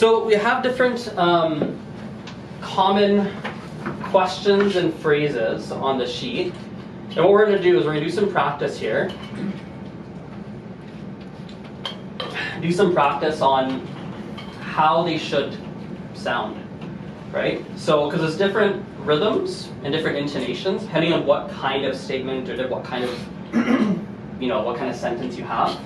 So we have different common questions and phrases on the sheet. And what we're going to do is we're going to do some practice here. Do some practice on how they should sound, right? So, because there's different rhythms and different intonations, depending on what kind of statement or what kind of, what kind of sentence you have.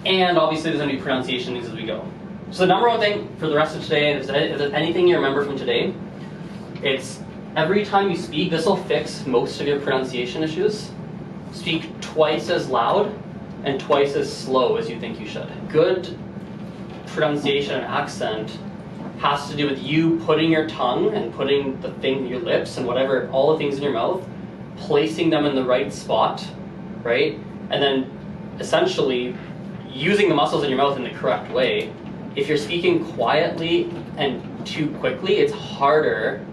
And obviously there's going to be pronunciation things as we go. So the number one thing for the rest of today, if there's anything you remember from today, it's every time you speak, this will fix most of your pronunciation issues. Speak twice as loud and twice as slow as you think you should. Good pronunciation and accent has to do with you putting your tongue and putting the thing, your lips and whatever, all the things in your mouth, placing them in the right spot, right? And then essentially using the muscles in your mouth in the correct way. If you're speaking quietly and too quickly, it's harder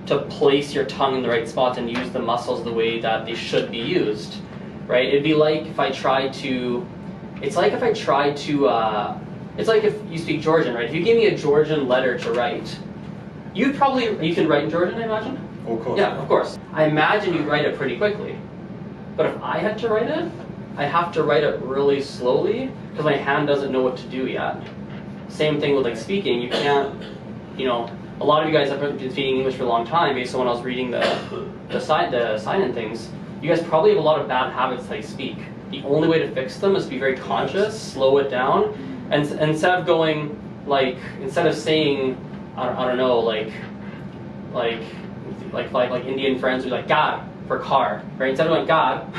to place your tongue in the right spot and use the muscles the way that they should be used, right? It'd be like if I tried to, it's like if you speak Georgian, right? If you gave me a Georgian letter to write, you can write in Georgian, I imagine? Of course. Yeah, of course. I imagine you'd write it pretty quickly. But if I had to write it, I have to write it really slowly because my hand doesn't know what to do yet. Same thing with like speaking. You can't, a lot of you guys have been speaking English for a long time based on when I was reading the sign-in things. You guys probably have a lot of bad habits that you speak. The only way to fix them is to be very conscious, slow it down, and instead of going instead of saying, I don't know, like Indian friends who like God for car, right? Instead of going God,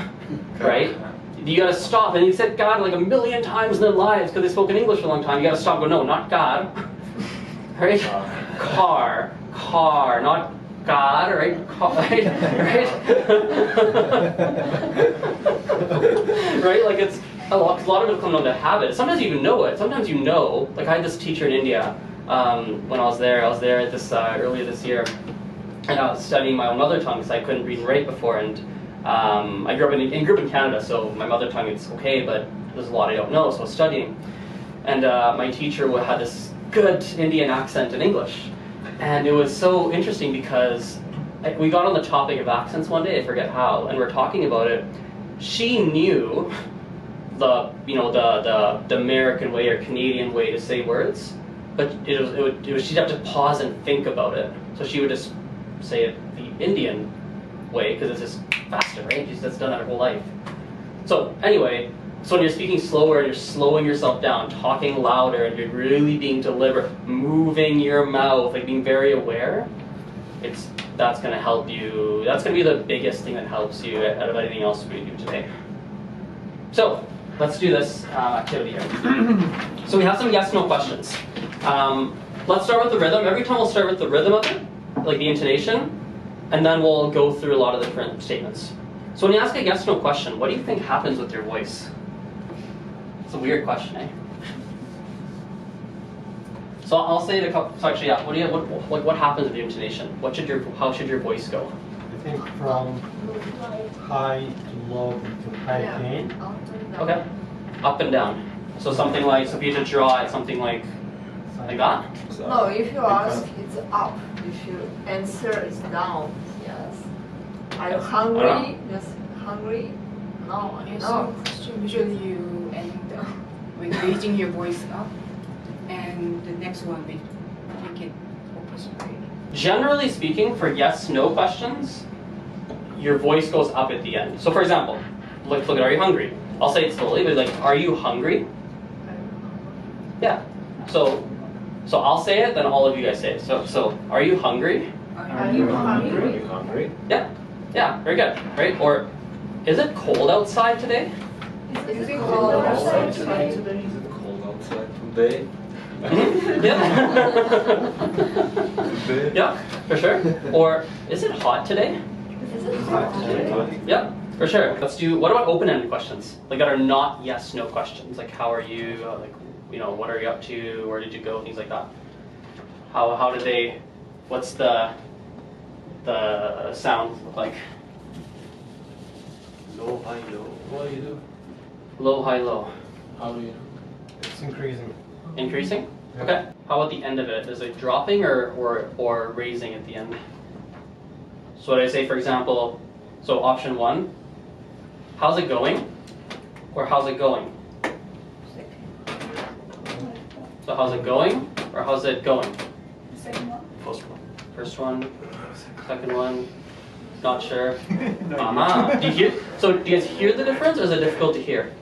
right? You gotta stop, and you said God like a million times in their lives because they spoke in English for a long time. You gotta stop and go, no, not God, right? Car, not God, right? Right? Right? Like it's a lot of it comes down to habit. Sometimes you even know it. Sometimes you know. Like I had this teacher in India when I was there. I was there at this earlier this year, and I was studying my own mother tongue because I couldn't read and write before. And I grew up in Canada, so my mother tongue is okay, but there's a lot I don't know, so I was studying. And my teacher had this good Indian accent in English. And it was so interesting because we got on the topic of accents one day, I forget how, and we're talking about it. She knew the American way or Canadian way to say words, but she'd have to pause and think about it. So she would just say it the Indian way because it's just faster, right? She's just done that her whole life. So anyway, so when you're speaking slower and you're slowing yourself down, talking louder, and you're really being deliberate, moving your mouth, like being very aware, that's going to help you. That's going to be the biggest thing that helps you out of anything else we do today. So let's do this activity here. So we have some yes/no questions. Let's start with the rhythm. Every time we'll start with the rhythm of it, like the intonation, and then we'll go through a lot of the different statements. So when you ask a yes/no question, what do you think happens with your voice? It's a weird question, eh? So I'll say it a couple. So actually, yeah. What happens with the intonation? How should your voice go? I think from high to low to high gain. Okay. Up and down. So something like, so if you had to draw it, something like that? No, if you ask, it's up. If you answer, it's down. Yes. Are you hungry? Yes. Hungry? No. Yes, No. question. Usually you end with raising your voice up, and the next one we make it opposite way. Generally speaking, for yes/no questions, your voice goes up at the end. So for example, look at are you hungry? I'll say it slowly, but like, are you hungry? Yeah. So I'll say it, then all of you guys say it. So are you hungry? Are you hungry? Are you hungry? Yeah. Yeah, very good. Right? Or is it cold outside today? Is it cold outside today? Is it cold outside today? Yeah. Yeah, for sure. Or is it hot today? Is it hot today? Yeah, for sure. Let's do, what about open-ended questions? Like that are not yes/no questions. Like how are you, what are you up to, where did you go, things like that. How did they, what's the sound look like? Low, high, low. What do you do? Low, high, low. How do you do? It's increasing. Increasing? Yeah. Okay. How about the end of it? Is it dropping or raising at the end? So what I say, for example, so option 1, how's it going? Or how's it going? So how's it going? Or how's it going? Second one. First one, second one, not sure. Do you hear? So do you guys hear the difference, or is it difficult to hear?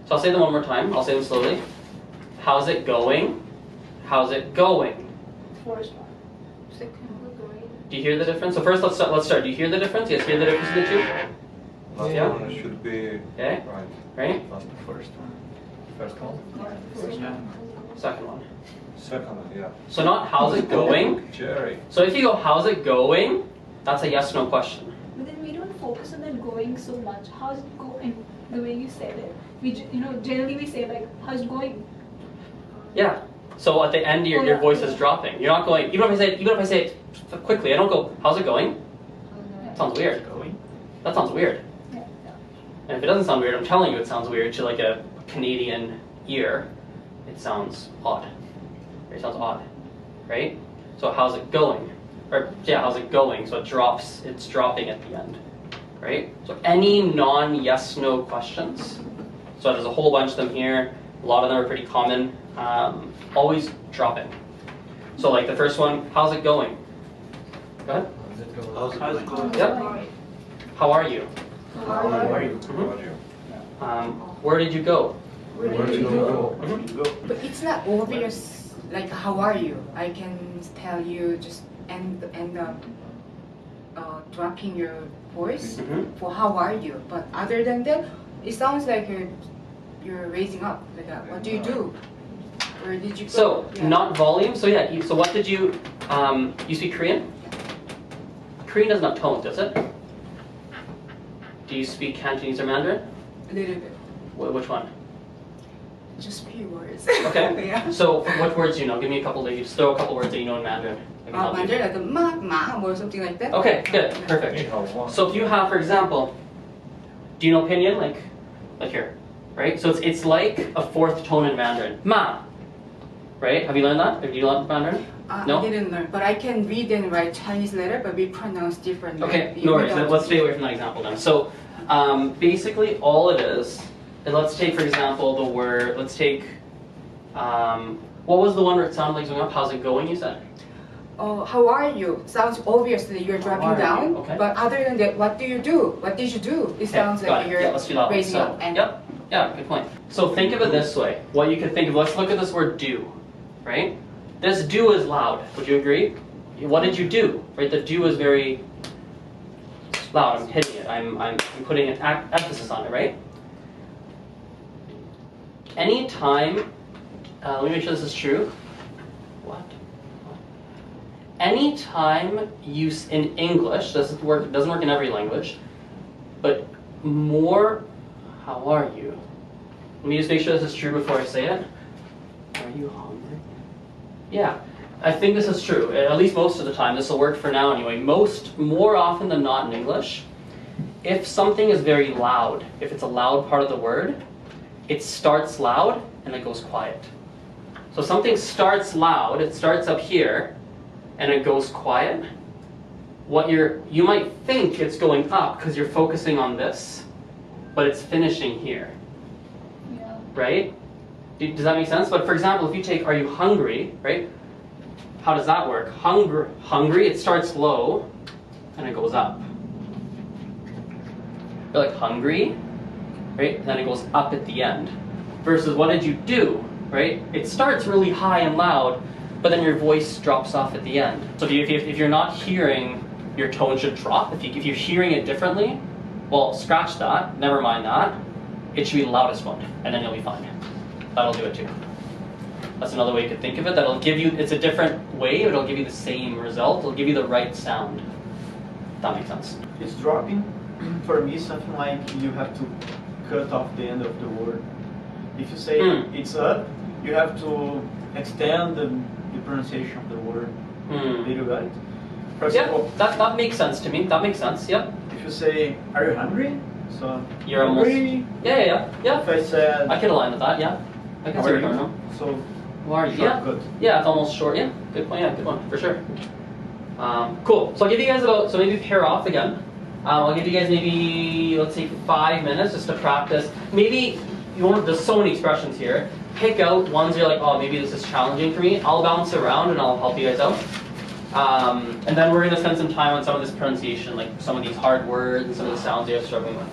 So I'll say them one more time. I'll say them slowly. How's it going? How's it going? First one. Do you hear the difference? So first, let's start. Do you hear the difference? You guys hear the difference in the two? Last Yeah. one should be Okay. right. Right. That's the first one. First one? Second one. Second one, yeah. So not how's it going. Jerry. So if you go how's it going, that's a yes/no question. But then we don't focus on that going so much. How's it going? The way you said it. We, generally we say like, how's it going? Yeah. So at the end, your voice is dropping. You're not going. Even if I say it quickly, I don't go. How's it going? That sounds weird. That sounds weird. Yeah. And if it doesn't sound weird, I'm telling you, it sounds weird to like a Canadian ear. It sounds odd. It sounds odd, right? So how's it going? Or yeah, how's it going? So it drops. It's dropping at the end, right? So any non-yes/no questions. So there's a whole bunch of them here. A lot of them are pretty common. Always dropping. So like the first one, how's it going? Go ahead. How's it going? Yep. How are you? How are you? Where did you go? Where did you go? But it's not obvious, like, how are you? I can tell you just end up dropping your voice for how are you. But other than that, it sounds like you're raising up. Like, what do you do? Where did you go? So, Yeah. not volume. So yeah, so what did you, you speak Korean? Korean doesn't have tones, does it? Do you speak Cantonese or Mandarin? A little bit. Which one? Just few words. Okay. Yeah. So what words do you know? Give me a couple that you just throw a couple words that you know in Mandarin. I can help you. Mandarin, like ma or something like that. Okay, good, perfect. So if you have, for example, do you know pinyin? Like here, right? So it's like a fourth tone in Mandarin. Ma, right? Have you learned that? Have you learned Mandarin? No? I didn't learn, but I can read and write Chinese letter, but we pronounce differently. Okay, no worries. Let's stay away from that example then. So basically all it is let's take, for example, the word, let's take, what was the one where it sounded like going up? How's it going, you said? Oh, how are you? Sounds obvious that you're dropping down, Okay. but other than that, what do you do? What did you do? It sounds got like it. you're Yeah, let's do that one. raising So, up. And yep, yeah, good point. So think of it this way. What you could think of, let's look at this word do, right? This do is loud, would you agree? What did you do, right? The do is very loud, I'm hitting it, I'm putting an emphasis on it, right? Anytime, let me make sure this is true. What? Anytime you, in English, doesn't work in every language, but more, how are you? Let me just make sure this is true before I say it. Are you hungry? Yeah, I think this is true. At least most of the time. This will work for now anyway. More often than not in English, if something is very loud, if it's a loud part of the word, it starts loud and it goes quiet. So something starts loud, it starts up here, and it goes quiet. You might think it's going up because you're focusing on this, but it's finishing here, Yeah. right? Does that make sense? But for example, if you take, are you hungry, right? How does that work? Hungry, it starts low, and it goes up. You're like hungry, right? And then it goes up at the end. Versus what did you do, right? It starts really high and loud, but then your voice drops off at the end. So if you're not hearing, your tone should drop. If you're hearing it differently, well, scratch that, never mind that. It should be the loudest one, and then you'll be fine. That'll do it too. That's another way you could think of it. That'll give you, it's a different way, but it'll give you the same result. It'll give you the right sound. If that makes sense. It's dropping. For me, something like you have to cut off the end of the word. If you say it's up, you have to extend the pronunciation of the word. Did you got it? For example, that makes sense to me. That makes sense. Yep. if you say, are you hungry? So You're almost. hungry. Yeah. If I said, I could align with that. Yeah. I can How see are where you're you? coming from. So, How are you? Yeah. good. Yeah, it's almost short. Yeah, good point. Yeah, good one for sure. Cool. So I'll give you guys about, so maybe pair off again. I'll give you guys maybe, let's say 5 minutes just to practice. Maybe you want, there's so many expressions here. Pick out ones you're like, oh, maybe this is challenging for me. I'll bounce around and I'll help you guys out. And then we're going to spend some time on some of this pronunciation, like some of these hard words and some of the sounds you're struggling with.